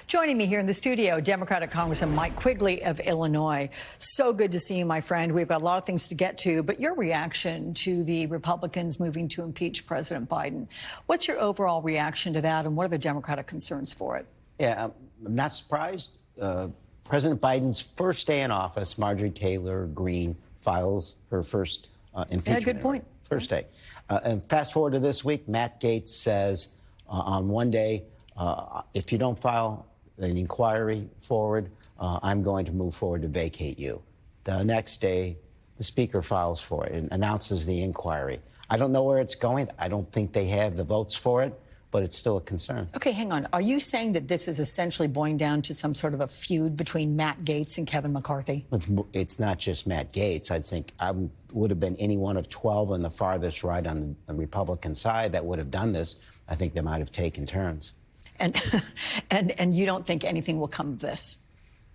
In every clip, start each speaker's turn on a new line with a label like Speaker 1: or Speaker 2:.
Speaker 1: Joining me here in the studio, Democratic Congressman Mike Quigley of Illinois. So good to see you, my friend. We've got a lot of things to get to, but your reaction to the Republicans moving to impeach President Biden. What's your overall reaction to that, and what are the Democratic concerns for it?
Speaker 2: Yeah, I'm not surprised. President Biden's first day in office, Marjorie Taylor Greene files her first impeachment.
Speaker 1: Yeah, good point.
Speaker 2: First day. And fast forward to this week, Matt Gaetz says on one day, if you don't file an inquiry forward, I'm going to move forward to vacate you. The next day, the Speaker files for it and announces the inquiry. I don't know where it's going. I don't think they have the votes for it, but it's still a concern.
Speaker 1: Okay, hang on. Are you saying that this is essentially boiling down to some sort of a feud between Matt Gaetz and Kevin McCarthy?
Speaker 2: It's not just Matt Gaetz. I think I would have been any one of 12 on the farthest right on the Republican side that would have done this. I think they might have taken turns.
Speaker 1: And you don't think anything will come of this?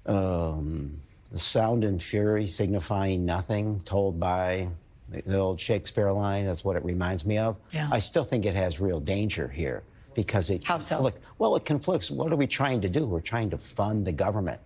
Speaker 2: The sound and fury signifying nothing, told by the old Shakespeare line, that's what it reminds me of.
Speaker 1: Yeah.
Speaker 2: I still think it has real danger here because it
Speaker 1: How so?
Speaker 2: Well, it conflicts. What are we trying to do? We're trying to fund the government.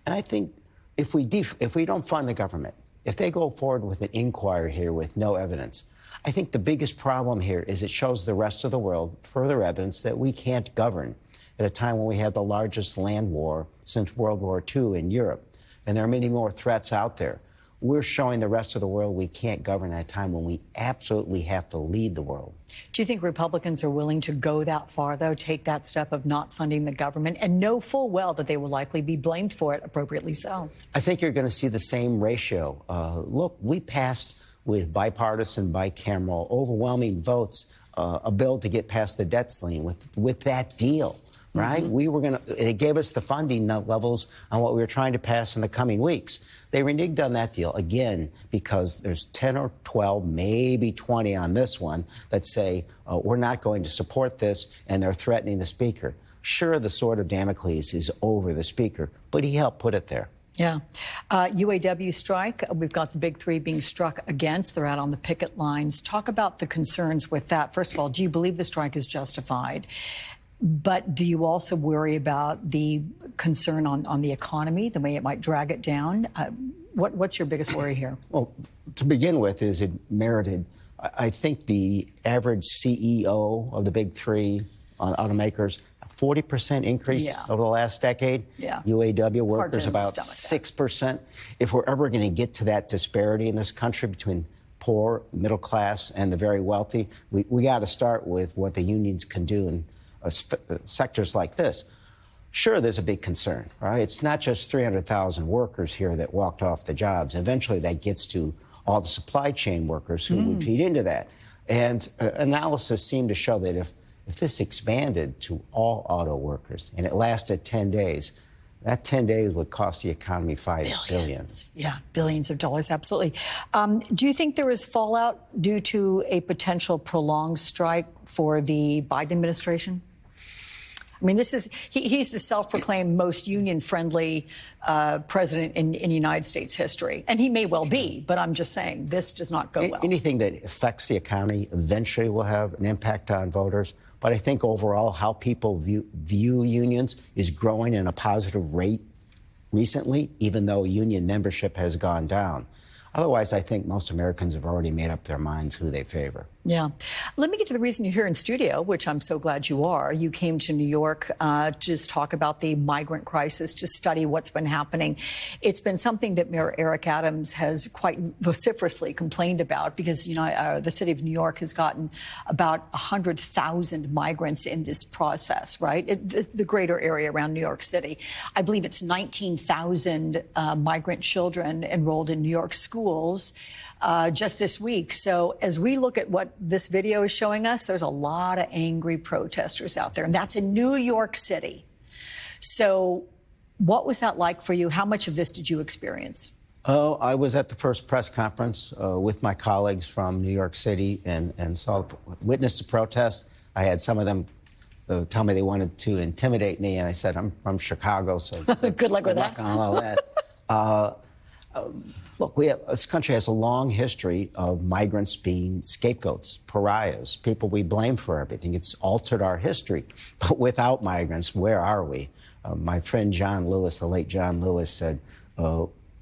Speaker 2: And I think if we don't fund the government, if they go forward with an inquiry here with no evidence, I think the biggest problem here is it shows the rest of the world further evidence that we can't govern at a time when we have the largest land war since World War II in Europe. And there are many more threats out there. We're showing the rest of the world we can't govern at a time when we absolutely have to lead the world.
Speaker 1: Do you think Republicans are willing to go that far, though, take that step of not funding the government and know full well that they will likely be blamed for it, appropriately so?
Speaker 2: I think you're going to see the same ratio. Look, we passed with bipartisan, bicameral, overwhelming votes a bill to get past the debt ceiling with that deal. Right? Mm-hmm. It gave us the funding levels on what we were trying to pass in the coming weeks. They reneged on that deal again because there's 10 or 12, maybe 20 on this one that say we're not going to support this, and they're threatening the Speaker. Sure, the sword of Damocles is over the Speaker, but he helped put it there.
Speaker 1: Yeah. UAW strike, we've got the big three being struck against. They're out on the picket lines. Talk about the concerns with that. First of all, do you believe the strike is justified? But do you also worry about the concern on the economy, the way it might drag it down? What's your biggest worry here? Well,
Speaker 2: to begin with, is it merited? I think the average CEO of the big three automakers, a 40% increase over the last decade.
Speaker 1: Yeah.
Speaker 2: UAW workers about 6%. If we're ever going to get to that disparity in this country between poor, middle class, and the very wealthy, we got to start with what the unions can do in sectors like this. Sure, there's a big concern, right? It's not just 300,000 workers here that walked off the jobs. Eventually, that gets to all the supply chain workers who would feed into that. And analysis seemed to show that if this expanded to all auto workers and it lasted 10 days, that 10 days would cost the economy $5 billion.
Speaker 1: Yeah, billions of dollars, absolutely. Do you think there is fallout due to a potential prolonged strike for the Biden administration? I mean, he's the self-proclaimed most union-friendly president in United States history. And he may well be, but I'm just saying this does not go well.
Speaker 2: Anything that affects the economy eventually will have an impact on voters. But I think overall how people view unions is growing in a positive rate recently, even though union membership has gone down. Otherwise, I think most Americans have already made up their minds who they favor.
Speaker 1: Yeah. Let me get to the reason you're here in studio, which I'm so glad you are. You came to New York to just talk about the migrant crisis, to study what's been happening. It's been something that Mayor Eric Adams has quite vociferously complained about because, you know, the city of New York has gotten about 100,000 migrants in this process, right? The greater area around New York City. I believe it's 19,000 migrant children enrolled in New York schools just this week. So as we look at what this video is showing us, there's a lot of angry protesters out there, and that's in New York City. So what was that like for you? How much of this did you experience?
Speaker 2: Oh, I was at the first press conference with my colleagues from New York City and witnessed the protest. I had some of them tell me they wanted to intimidate me, and I said, I'm from Chicago, so
Speaker 1: good luck with that.
Speaker 2: On all that. Look, this country has a long history of migrants being scapegoats, pariahs, people we blame for everything. It's altered our history. But without migrants, where are we? My friend John Lewis, the late John Lewis, said,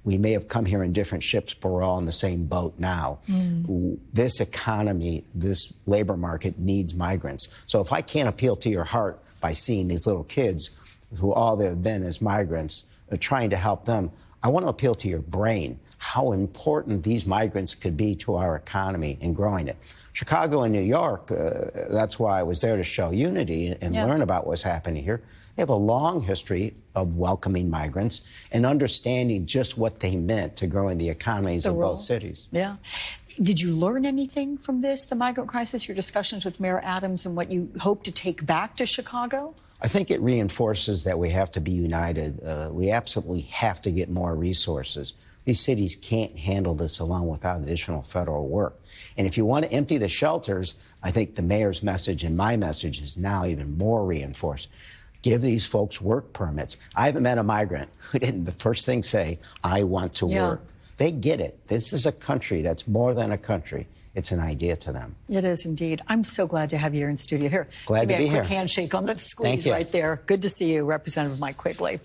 Speaker 2: we may have come here in different ships, but we're all in the same boat now. This economy, this labor market needs migrants. So if I can't appeal to your heart by seeing these little kids who all they've been is migrants, trying to help them, I want to appeal to your brain, how important these migrants could be to our economy and growing it. Chicago and New York, that's why I was there to show unity and learn about what's happening here. They have a long history of welcoming migrants and understanding just what they meant to growing the economies of both cities.
Speaker 1: Yeah. Did you learn anything from this, the migrant crisis, your discussions with Mayor Adams and what you hope to take back to Chicago?
Speaker 2: I think it reinforces that we have to be united. We absolutely have to get more resources. These cities can't handle this alone without additional federal work. And if you want to empty the shelters, I think the mayor's message and my message is now even more reinforced. Give these folks work permits. I haven't met a migrant who didn't the first thing say, I want to work. They get it. This is a country that's more than a country. It's an idea to them.
Speaker 1: It is indeed. I'm so glad to have you here in studio. Here,
Speaker 2: glad to be here.
Speaker 1: Give me a quick handshake on the squeeze right there. Good to see you, Representative Mike Quigley.